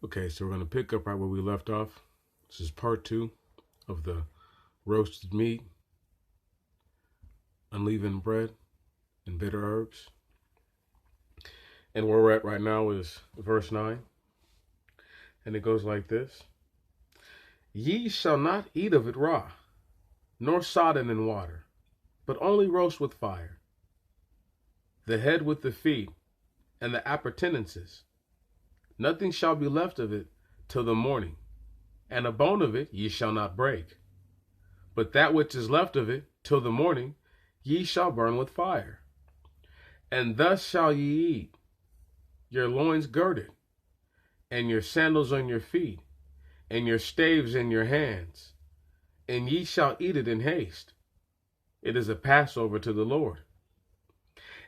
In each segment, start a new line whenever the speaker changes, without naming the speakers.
Okay, so we're going to pick up right where we left off. This is part 2 of the roasted meat, unleavened bread, and bitter herbs. And where we're at right now is verse 9. And it goes like this: Ye shall not eat of it raw, nor sodden in water, but only roast with fire, the head with the feet, and the appurtenances. Nothing shall be left of it till the morning, and a bone of it ye shall not break. But that which is left of it till the morning ye shall burn with fire. And thus shall ye eat, your loins girded, and your sandals on your feet, and your staves in your hands. And ye shall eat it in haste. It is a Passover to the Lord.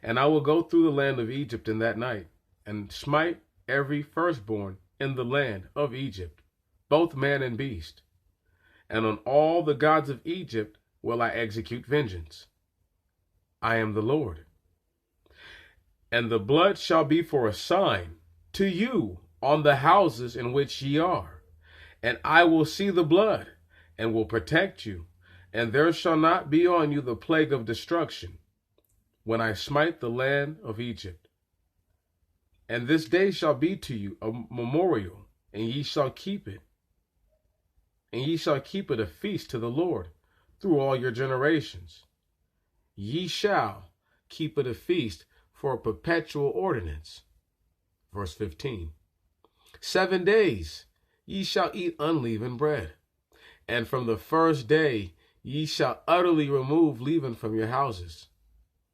And I will go through the land of Egypt in that night, and smite every firstborn in the land of Egypt, both man and beast. And on all the gods of Egypt will I execute vengeance. I am the Lord. And the blood shall be for a sign to you on the houses in which ye are. And I will see the blood, and will protect you, and there shall not be on you the plague of destruction, when I smite the land of Egypt. And this day shall be to you a memorial, and ye shall keep it. And ye shall keep it a feast to the Lord through all your generations. Ye shall keep it a feast for a perpetual ordinance. Verse 15. 7 days ye shall eat unleavened bread, and from the first day ye shall utterly remove leaven from your houses.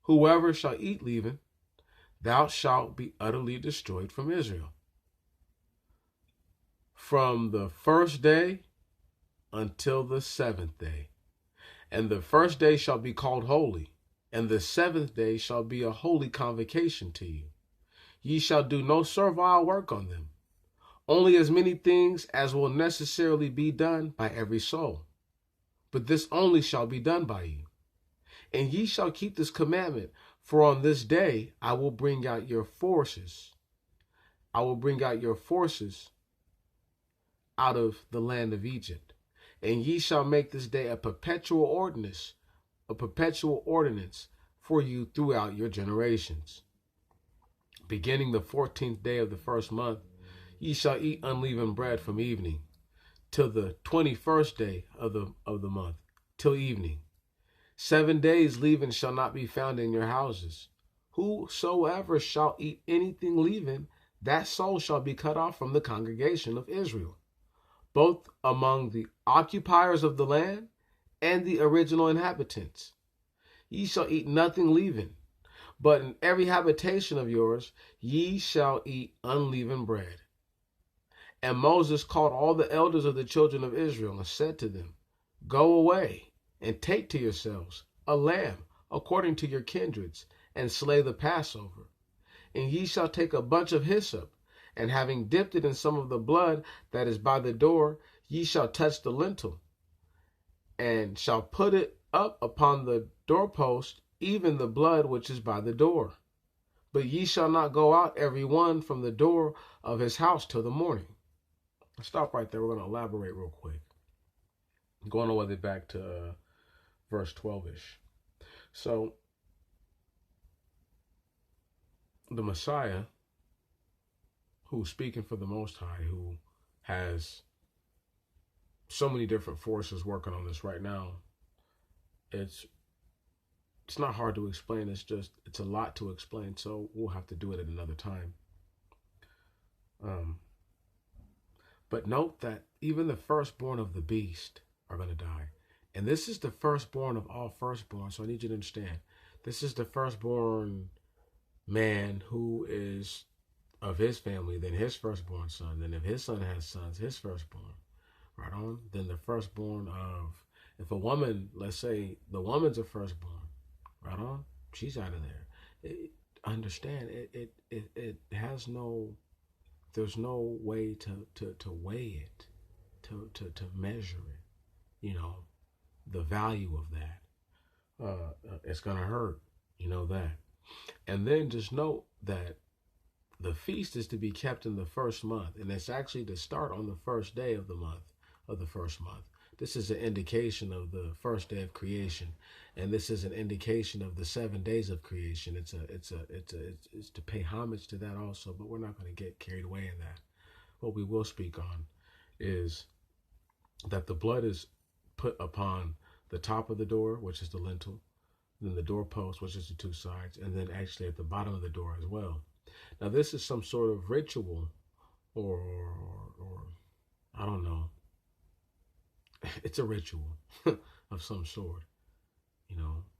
Whoever shall eat leaven, thou shalt be utterly destroyed from Israel. From the first day until the 7th day. And the first day shall be called holy, and the 7th day shall be a holy convocation to you. Ye shall do no servile work on them, only as many things as will necessarily be done by every soul. But this only shall be done by you. And ye shall keep this commandment, for on this day I will bring out your forces. I will bring out your forces out of the land of Egypt. And ye shall make this day a perpetual ordinance for you throughout your generations. Beginning the 14th day of the first month, ye shall eat unleavened bread from evening till the 21st day of the month, till evening. 7 days leaven shall not be found in your houses. Whosoever shall eat anything leavened, that soul shall be cut off from the congregation of Israel, both among the occupiers of the land and the original inhabitants. Ye shall eat nothing leavened, but in every habitation of yours ye shall eat unleavened bread. And Moses called all the elders of the children of Israel and said to them, Go away and take to yourselves a lamb according to your kindreds, and slay the Passover. And ye shall take a bunch of hyssop, and having dipped it in some of the blood that is by the door, ye shall touch the lintel, and shall put it up upon the doorpost, even the blood which is by the door. But ye shall not go out every one from the door of his house till the morning. I'll stop right there. We're going to elaborate real quick. Going all the way back to verse 12-ish. So, the Messiah, who's speaking for the Most High, who has so many different forces working on this right now, it's not hard to explain. It's a lot to explain, so we'll have to do it at another time. But note that even the firstborn of the beast are going to die. And this is the firstborn of all firstborn, so I need you to understand. This is the firstborn man who is of his family, then his firstborn son. Then if his son has sons, his firstborn. Right on? Then the firstborn of, if a woman, let's say the woman's a firstborn, right on? She's out of there. Understand, it has no, there's no way to weigh it, to measure it, the value of that. It's going to hurt, that. And then just note that the feast is to be kept in the first month, and it's actually to start on the first day of the first month. This is an indication of the first day of creation, and this is an indication of the 7 days of creation. It's to pay homage to that also, but we're not going to get carried away in that. What we will speak on is that the blood is put upon the top of the door, which is the lintel, then the doorpost, which is the two sides, and then actually at the bottom of the door as well. Now, this is some sort of ritual, or I don't know. It's a ritual of some sort,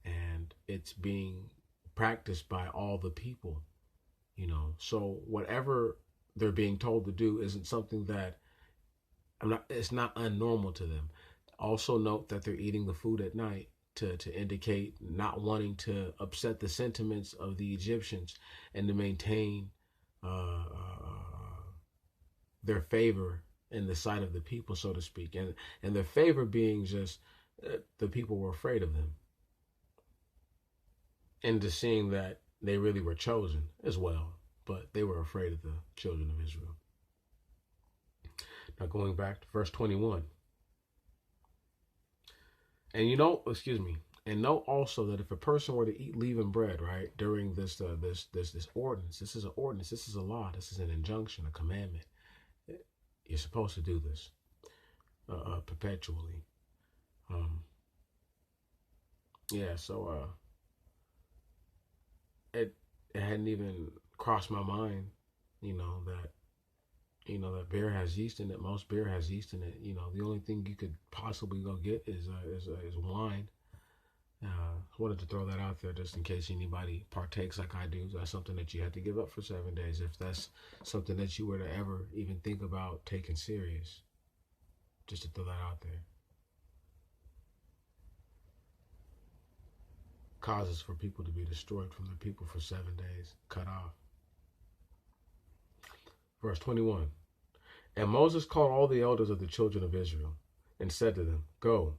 and it's being practiced by all the people, So whatever they're being told to do isn't something that it's not unnormal to them. Also note that they're eating the food at night to indicate not wanting to upset the sentiments of the Egyptians and to maintain their favor in the sight of the people, so to speak. And their favor being just the people were afraid of them. And just seeing that they really were chosen as well, but they were afraid of the children of Israel. Now going back to verse 21. And and note also that if a person were to eat leavened bread, right, during this ordinance, this is an ordinance, this is a law, this is an injunction, a commandment. You're supposed to do this perpetually. It hadn't even crossed my mind, that beer has yeast in it. Most beer has yeast in it. The only thing you could possibly go get is wine. I wanted to throw that out there just in case anybody partakes like I do. That's something that you have to give up for 7 days if that's something that you were to ever even think about taking serious. Just to throw that out there. Causes for people to be destroyed from their people for 7 days, cut off. Verse 21. And Moses called all the elders of the children of Israel and said to them, Go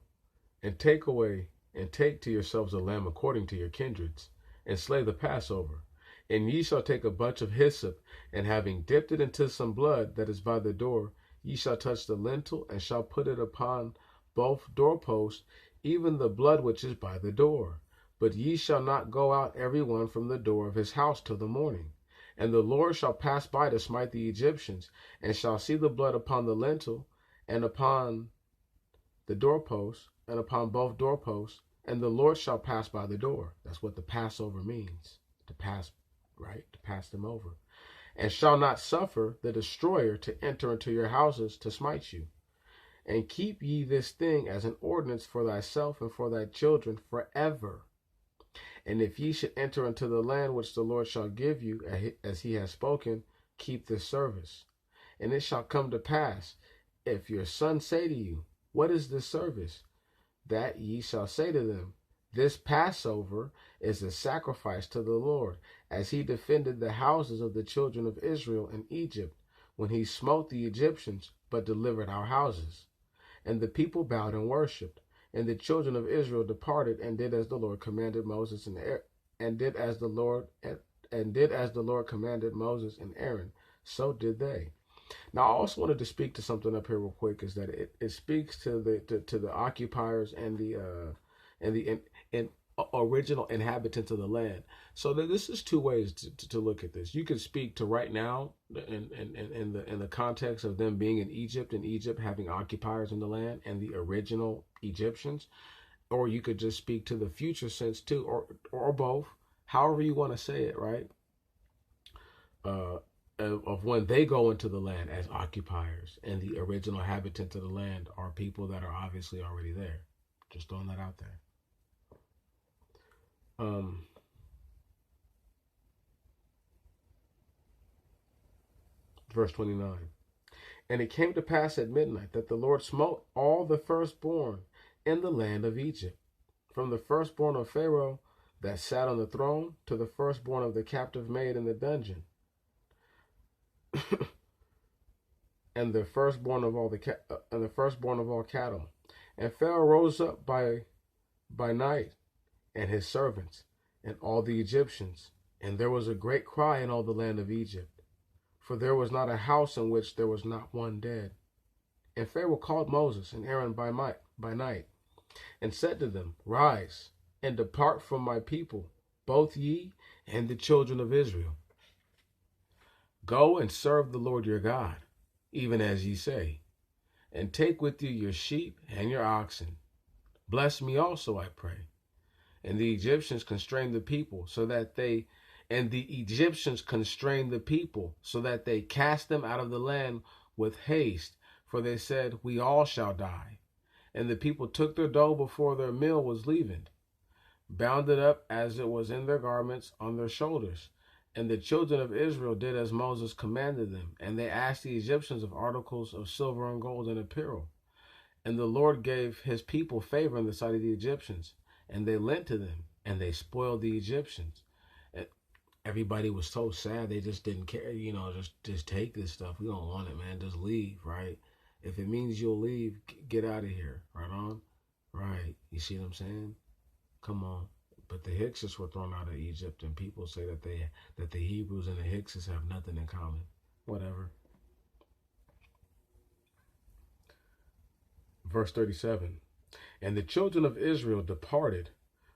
and take to yourselves a lamb according to your kindreds, and slay the Passover. And ye shall take a bunch of hyssop, and having dipped it into some blood that is by the door, ye shall touch the lintel, and shall put it upon both doorposts, even the blood which is by the door. But ye shall not go out every one from the door of his house till the morning. And the Lord shall pass by to smite the Egyptians, and shall see the blood upon the lintel, and upon the doorposts, and upon both doorposts, and the Lord shall pass by the door. That's what the Passover means. To pass, right? To pass them over. And shall not suffer the destroyer to enter into your houses to smite you. And keep ye this thing as an ordinance for thyself and for thy children forever. And if ye should enter into the land which the Lord shall give you, as he has spoken, keep this service. And it shall come to pass, if your son say to you, What is this service? That ye shall say to them, This Passover is a sacrifice to the Lord, as he defended the houses of the children of Israel in Egypt, when he smote the Egyptians, but delivered our houses. And the people bowed and worshipped. And the children of Israel departed and did as the Lord commanded Moses and did as the Lord commanded Moses and Aaron, so did they. Now, I also wanted to speak to something up here real quick. Is that it speaks to the occupiers and the original inhabitants of the land. So this is two ways to look at this. You could speak to right now in the context of them being in Egypt and Egypt having occupiers in the land and the original Egyptians, or you could just speak to the future sense too, or both, however you want to say it, right? Of when they go into the land as occupiers and the original inhabitants of the land are people that are obviously already there. Just throwing that out there. Verse 29. And it came to pass at midnight that the Lord smote all the firstborn in the land of Egypt, from the firstborn of Pharaoh that sat on the throne to the firstborn of the captive maid in the dungeon, and the firstborn of all cattle. And Pharaoh rose up by night, and his servants, and all the Egyptians, and there was a great cry in all the land of Egypt. for there was not a house in which there was not one dead. And Pharaoh called Moses and Aaron by night, and said to them, Rise, and depart from my people, both ye and the children of Israel. Go and serve the Lord your God, even as ye say, and take with you your sheep and your oxen. Bless me also, I pray. And the Egyptians constrained the people so that they cast them out of the land with haste, for they said, We all shall die. And the people took their dough before their meal was leavened, bound it up as it was in their garments on their shoulders. And the children of Israel did as Moses commanded them, and they asked the Egyptians of articles of silver and gold and apparel. And the Lord gave his people favor in the sight of the Egyptians, and they lent to them, and they spoiled the Egyptians. And everybody was so sad, they just didn't care, just take this stuff. We don't want it, man. Just leave, right? If it means you'll leave, get out of here, right on? Right, you see what I'm saying? Come on. But the Hyksos were thrown out of Egypt, and people say that the Hebrews and the Hyksos have nothing in common. Whatever. Verse 37. And the children of Israel departed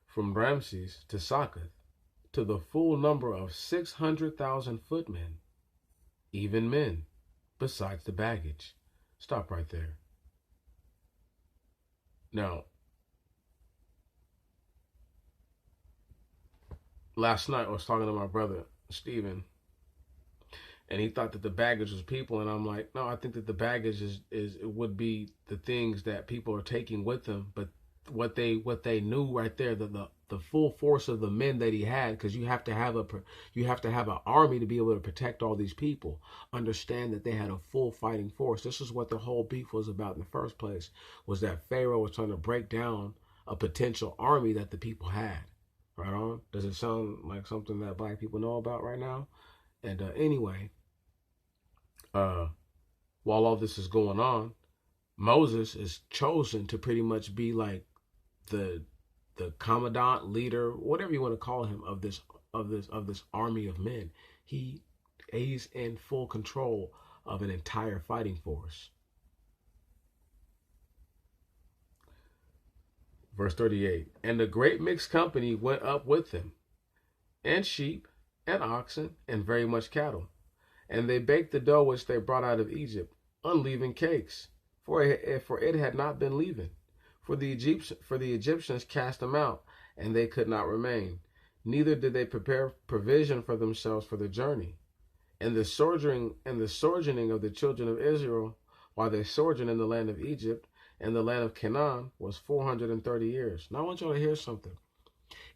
from Ramses to Succoth, to the full number of 600,000 footmen, even men, besides the baggage. Stop right there. Now, last night I was talking to my brother, Stephen, and he thought that the baggage was people, and I'm like, no, I think that the baggage would be the things that people are taking with them, but what they knew right there, the full force of the men that he had, because you have to have an army to be able to protect all these people. Understand that they had a full fighting force. This is what the whole beef was about in the first place, was that Pharaoh was trying to break down a potential army that the people had. Right on? Does it sound like something that black people know about right now? And anyway, while all this is going on, Moses is chosen to pretty much be like the commandant, leader, whatever you want to call him, of this army of men. He's in full control of an entire fighting force. Verse 38. And a great mixed company went up with them, and sheep, and oxen, and very much cattle. And they baked the dough which they brought out of Egypt, unleavened cakes, for it had not been leavened. For the Egyptians cast them out, and they could not remain. Neither did they prepare provision for themselves for the journey. And the sojourning of the children of Israel, while they sojourned in the land of Egypt and the land of Canaan, was 430 years. Now I want y'all to hear something.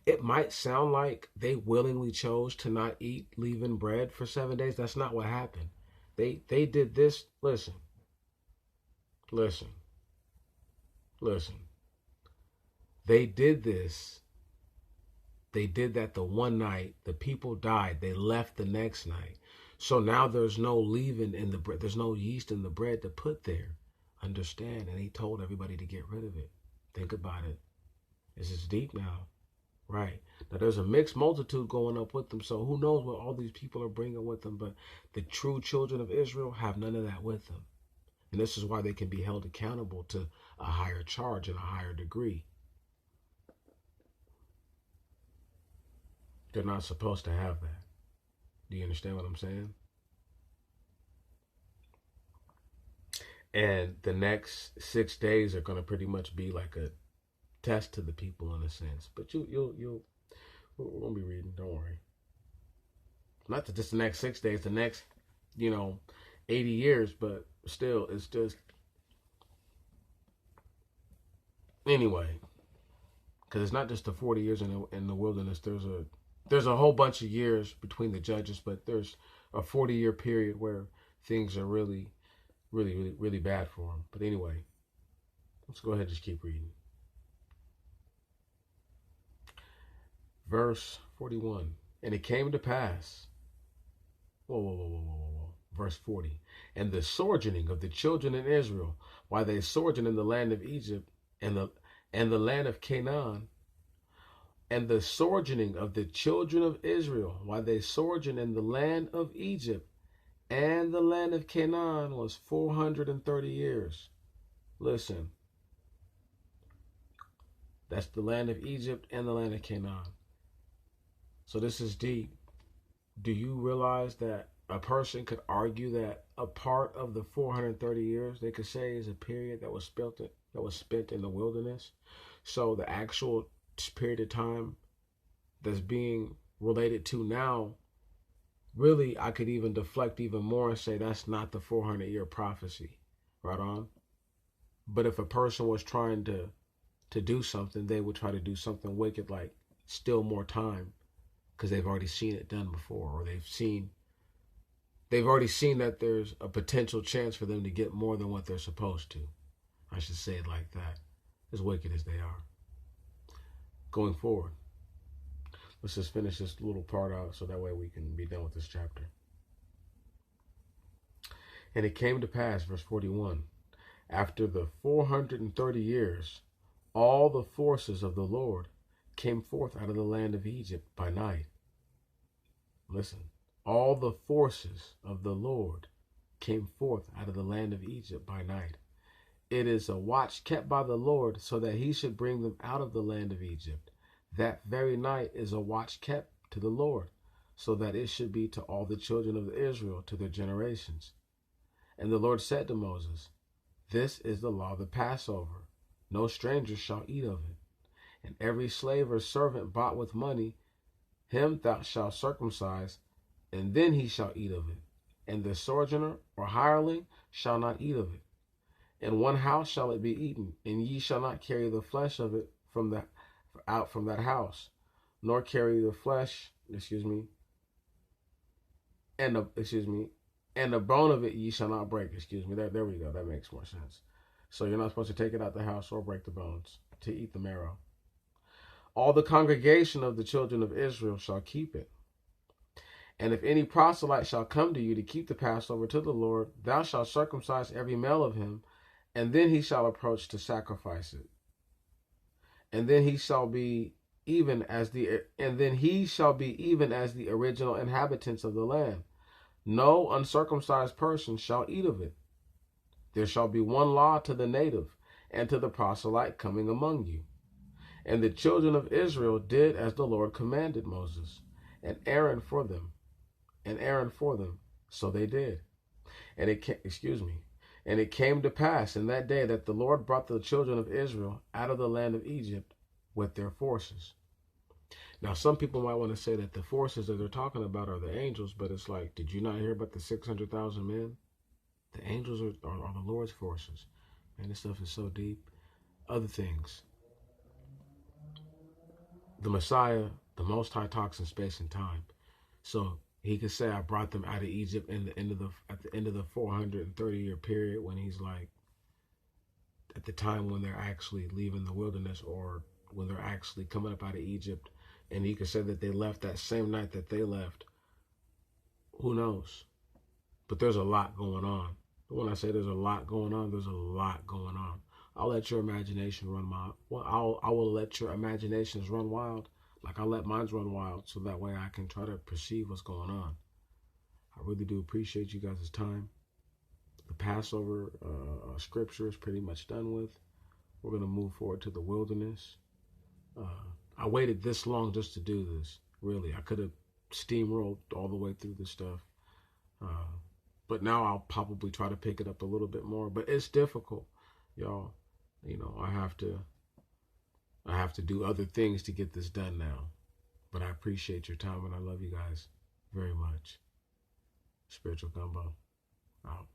It might sound like they willingly chose to not eat leavened bread for 7 days. That's not what happened. They did this. Listen. They did this. They did that the one night. The people died. They left the next night. So now there's no leaven in the bread. There's no yeast in the bread to put there. Understand? And he told everybody to get rid of it. Think about it. This is deep now. Right. Now there's a mixed multitude going up with them. So who knows what all these people are bringing with them. But the true children of Israel have none of that with them. And this is why they can be held accountable to a higher charge and a higher degree. They're not supposed to have that. Do you understand what I'm saying? And the next 6 days are going to pretty much be like a test to the people in a sense. But we're going to be reading. Don't worry. Not just the next 6 days, the next, 80 years, but still, it's just, anyway, because it's not just the 40 years in the wilderness. There's a whole bunch of years between the judges, but there's a 40-year period where things are really, really, really, really bad for them. But anyway, let's go ahead and just keep reading. Verse 41. And it came to pass. Whoa. Verse 40. And the sojourning of the children in Israel, while they sojourned in the land of Egypt and the land of Canaan, and the sojourning of the children of Israel, while they sojourned in the land of Egypt and the land of Canaan was 430 years. Listen, that's the land of Egypt and the land of Canaan. So this is deep. Do you realize that a person could argue that a part of the 430 years they could say is a period that was spent in the wilderness? So the actual period of time that's being related to now, really, I could even deflect even more and say that's not the 400-year prophecy. Right on. But if a person was trying to do something, they would try to do something wicked like steal more time because they've already seen it done before, or they've already seen that there's a potential chance for them to get more than what they're supposed to. I should say it like that, as wicked as they are. Going forward, let's just finish this little part out so that way we can be done with this chapter. And it came to pass, verse 41, after the 430 years, all the forces of the Lord came forth out of the land of Egypt by night. Listen, all the forces of the Lord came forth out of the land of Egypt by night. It is a watch kept by the Lord so that he should bring them out of the land of Egypt. That very night is a watch kept to the Lord, so that it should be to all the children of Israel to their generations. And the Lord said to Moses, this is the law of the Passover. No stranger shall eat of it. And every slave or servant bought with money, him thou shalt circumcise, and then he shall eat of it. And the sojourner or hireling shall not eat of it. In one house shall it be eaten, and ye shall not carry the flesh of it out from that house, nor carry the flesh, and the bone of it ye shall not break. There we go. That makes more sense. So you're not supposed to take it out the house or break the bones to eat the marrow. All the congregation of the children of Israel shall keep it. And if any proselyte shall come to you to keep the Passover to the Lord, thou shalt circumcise every male of him, and then he shall approach to sacrifice it. And then he shall be even as the original inhabitants of the land. No uncircumcised person shall eat of it. There shall be one law to the native and to the proselyte coming among you. And the children of Israel did as the Lord commanded Moses, and Aaron for them. So they did. And it came to pass in that day that the Lord brought the children of Israel out of the land of Egypt with their forces. Now, some people might want to say that the forces that they're talking about are the angels, but it's like, did you not hear about the 600,000 men? The angels are the Lord's forces. Man, this stuff is so deep. Other things. The Messiah, the Most High, talks in space and time. So he could say, I brought them out of Egypt at the end of the 430-year period, when he's like, at the time when they're actually leaving the wilderness, or when they're actually coming up out of Egypt. And he could say that they left that same night that they left. Who knows? But there's a lot going on. When I say there's a lot going on, there's a lot going on. I'll let your imagination run wild. Well, I will let your imaginations run wild, like I let mine run wild, so that way I can try to perceive what's going on. I really do appreciate you guys' time. The Passover scripture is pretty much done with. We're going to move forward to the wilderness. I waited this long just to do this. Really, I could have steamrolled all the way through this stuff. But now I'll probably try to pick it up a little bit more. But it's difficult, y'all. You know, I have to do other things to get this done now. But I appreciate your time, and I love you guys very much. Spiritual Gumbo out.